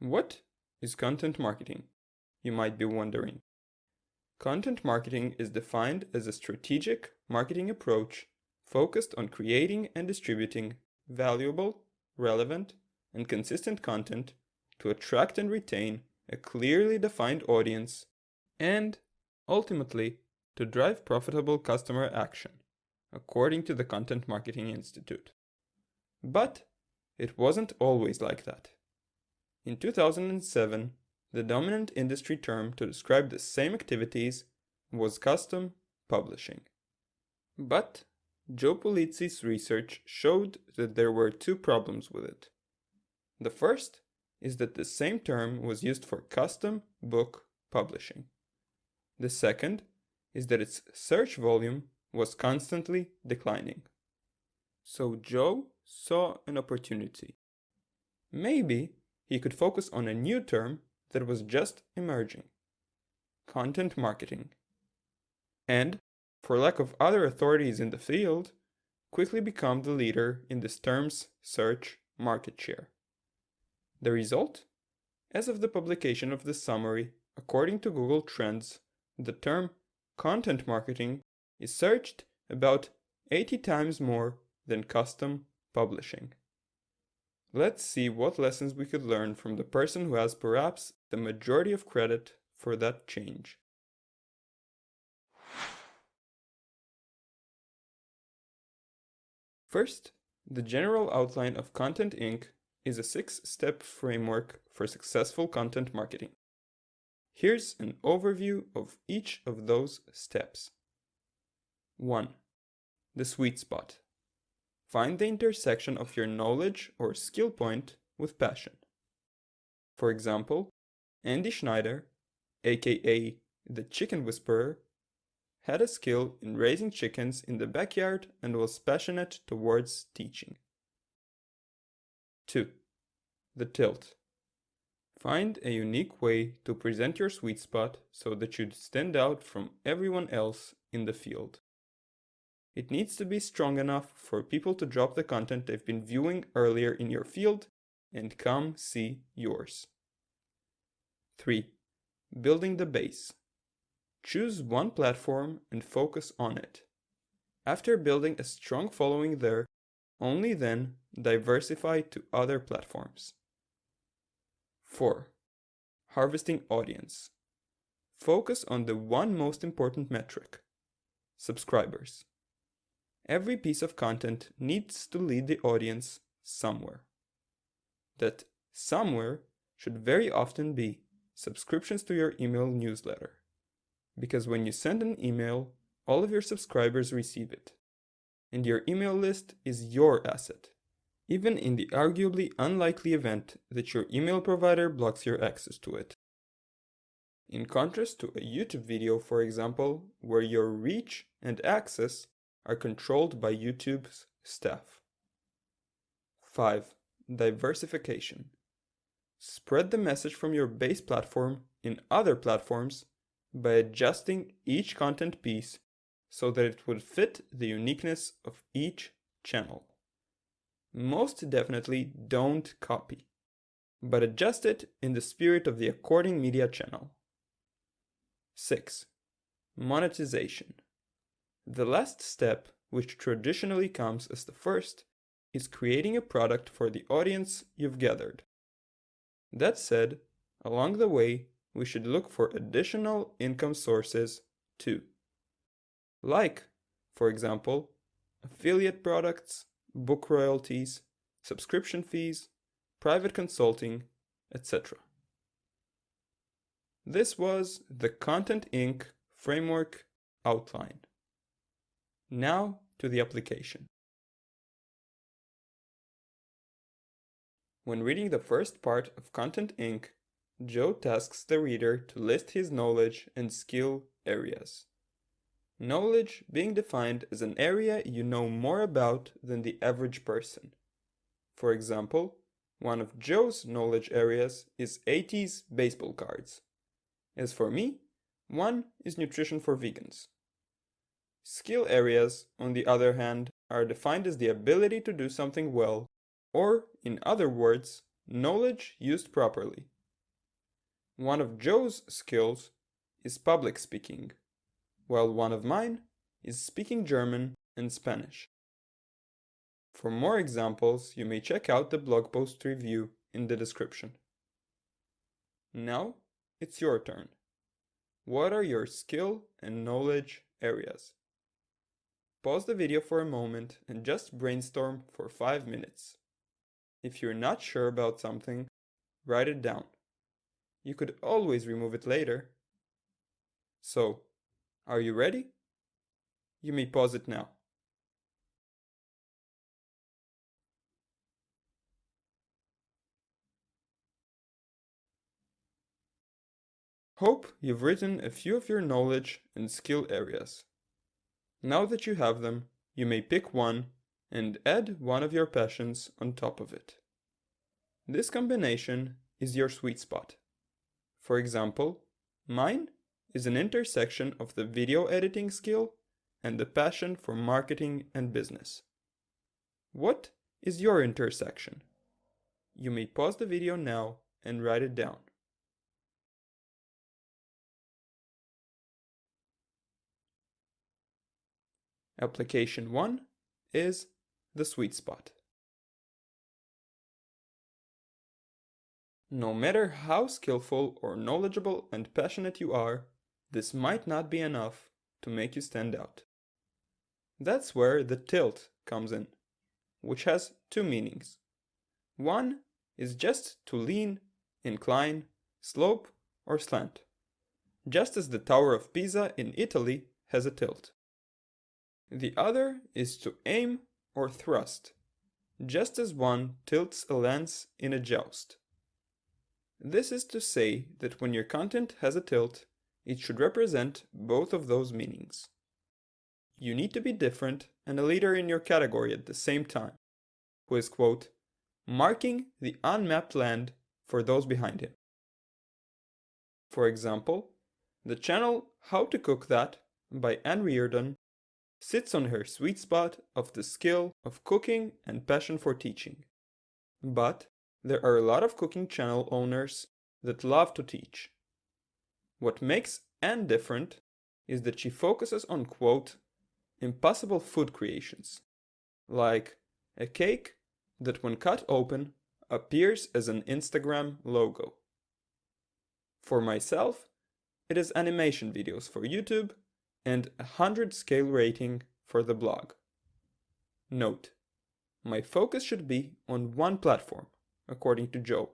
What is content marketing? You might be wondering. Content marketing is defined as a strategic marketing approach focused on creating and distributing valuable, relevant, and consistent content to attract and retain a clearly defined audience and, ultimately, to drive profitable customer action, according to the Content Marketing Institute. But it wasn't always like that. In 2007, the dominant industry term to describe the same activities was custom publishing. But Joe Pulizzi's research showed that there were two problems with it. The first is that the same term was used for custom book publishing. The second is that its search volume was constantly declining. So Joe saw an opportunity. Maybe he could focus on a new term that was just emerging: content marketing. And, for lack of other authorities in the field, quickly become the leader in this term's search market share. The result? As of the publication of this summary, according to Google Trends, the term content marketing is searched about 80 times more than custom publishing. Let's see what lessons we could learn from the person who has perhaps the majority of credit for that change. First, the general outline of Content Inc. is a 6-step framework for successful content marketing. Here's an overview of each of those steps. 1. The sweet spot. Find the intersection of your knowledge or skill point with passion. For example, Andy Schneider, aka the Chicken Whisperer, had a skill in raising chickens in the backyard and was passionate towards teaching. 2. The tilt. Find a unique way to present your sweet spot so that you'd stand out from everyone else in the field. It needs to be strong enough for people to drop the content they've been viewing earlier in your field and come see yours. 3. Building the base. Choose one platform and focus on it. After building a strong following there, only then diversify to other platforms. 4. Harvesting audience. Focus on the one most important metric: subscribers. Every piece of content needs to lead the audience somewhere. That somewhere should very often be subscriptions to your email newsletter, because when you send an email, all of your subscribers receive it, and your email list is your asset, even in the arguably unlikely event that your email provider blocks your access to it. In contrast to a YouTube video, for example, where your reach and access are controlled by YouTube's staff. 5. Diversification. Spread the message from your base platform in other platforms by adjusting each content piece so that it would fit the uniqueness of each channel. Most definitely don't copy, but adjust it in the spirit of the according media channel. 6. Monetization. The last step, which traditionally comes as the first, is creating a product for the audience you've gathered. That said, along the way, we should look for additional income sources too. Like, for example, affiliate products, book royalties, subscription fees, private consulting, etc. This was the Content Inc. framework outline. Now to the application. When reading the first part of Content Inc., Joe tasks the reader to list his knowledge and skill areas. Knowledge being defined as an area you know more about than the average person. For example, one of Joe's knowledge areas is 80s baseball cards. As for me, one is nutrition for vegans. Skill areas, on the other hand, are defined as the ability to do something well, or, in other words, knowledge used properly. One of Joe's skills is public speaking, while one of mine is speaking German and Spanish. For more examples, you may check out the blog post review in the description. Now, it's your turn. What are your skill and knowledge areas? Pause the video for a moment and just brainstorm for 5 minutes. If you're not sure about something, write it down. You could always remove it later. So, are you ready? You may pause it now. Hope you've written a few of your knowledge and skill areas. Now that you have them, you may pick one and add one of your passions on top of it. This combination is your sweet spot. For example, mine is an intersection of the video editing skill and the passion for marketing and business. What is your intersection? You may pause the video now and write it down. Application 1 is the sweet spot. No matter how skillful or knowledgeable and passionate you are, this might not be enough to make you stand out. That's where the tilt comes in, which has two meanings. One is just to lean, incline, slope, or slant, just as the Tower of Pisa in Italy has a tilt. The other is to aim or thrust, just as one tilts a lance in a joust. This is to say that when your content has a tilt, it should represent both of those meanings. You need to be different and a leader in your category at the same time, who is, quote, marking the unmapped land for those behind him. For example, the channel How to Cook That by Anne Reardon sits on her sweet spot of the skill of cooking and passion for teaching. But there are a lot of cooking channel owners that love to teach. What makes Anne different is that she focuses on, quote, impossible food creations, like a cake that when cut open appears as an Instagram logo. For myself, it is animation videos for YouTube and 100 scale rating for the blog. Note, my focus should be on one platform, according to Joe,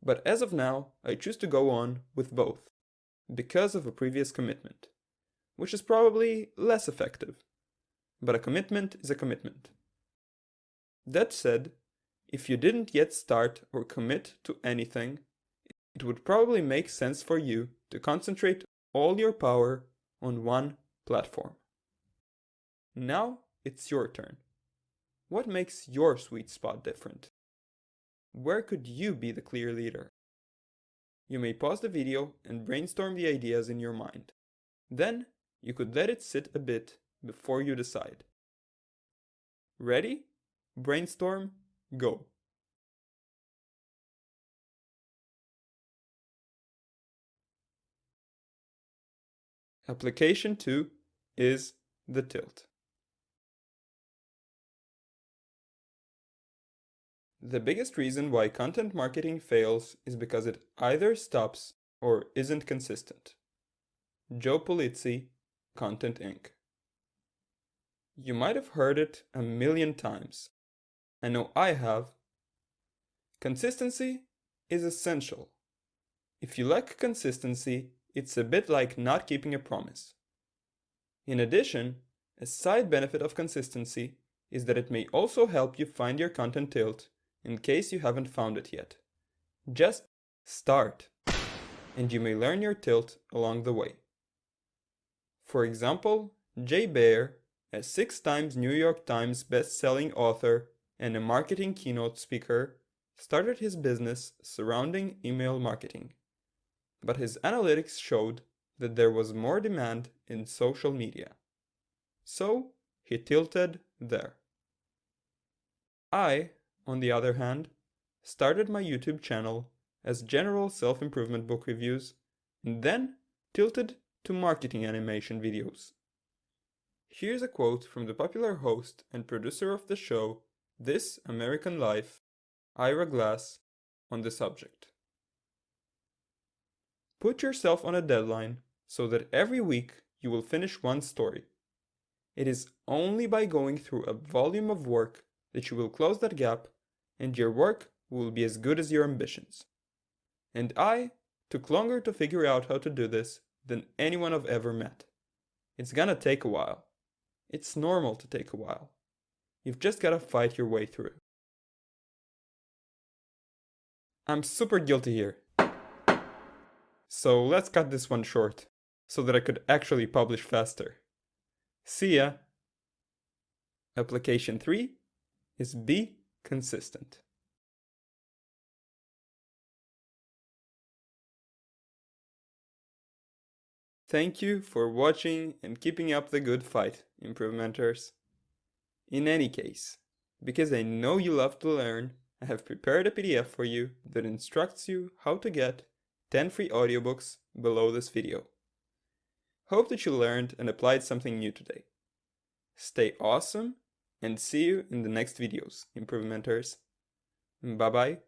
but as of now I choose to go on with both, because of a previous commitment, which is probably less effective, but a commitment is a commitment. That said, if you didn't yet start or commit to anything, it would probably make sense for you to concentrate all your power on one platform. Now it's your turn. What makes your sweet spot different? Where could you be the clear leader? You may pause the video and brainstorm the ideas in your mind. Then you could let it sit a bit before you decide. Ready? Brainstorm, go. Application 2 is the tilt. The biggest reason why content marketing fails is because it either stops or isn't consistent. Joe Pulizzi, Content Inc. You might have heard it a million times. I know I have. Consistency is essential. If you lack consistency, it's a bit like not keeping a promise. In addition, a side benefit of consistency is that it may also help you find your content tilt in case you haven't found it yet. Just start, and you may learn your tilt along the way. For example, Jay Baer, a 6 times New York Times best-selling author and a marketing keynote speaker, started his business surrounding email marketing. But his analytics showed that there was more demand in social media. So he tilted there. I, on the other hand, started my YouTube channel as general self-improvement book reviews, and then tilted to marketing animation videos. Here's a quote from the popular host and producer of the show This American Life, Ira Glass, on the subject. Put yourself on a deadline so that every week you will finish one story. It is only by going through a volume of work that you will close that gap, and your work will be as good as your ambitions. And I took longer to figure out how to do this than anyone I've ever met. It's gonna take a while. It's normal to take a while. You've just gotta fight your way through. I'm super guilty here. So let's cut this one short, so that I could actually publish faster. See ya! Application 3 is be consistent. Thank you for watching and keeping up the good fight, Improvementers. In any case, because I know you love to learn, I have prepared a PDF for you that instructs you how to get 10 free audiobooks below this video. Hope that you learned and applied something new today. Stay awesome and see you in the next videos, Improvementers. Bye bye.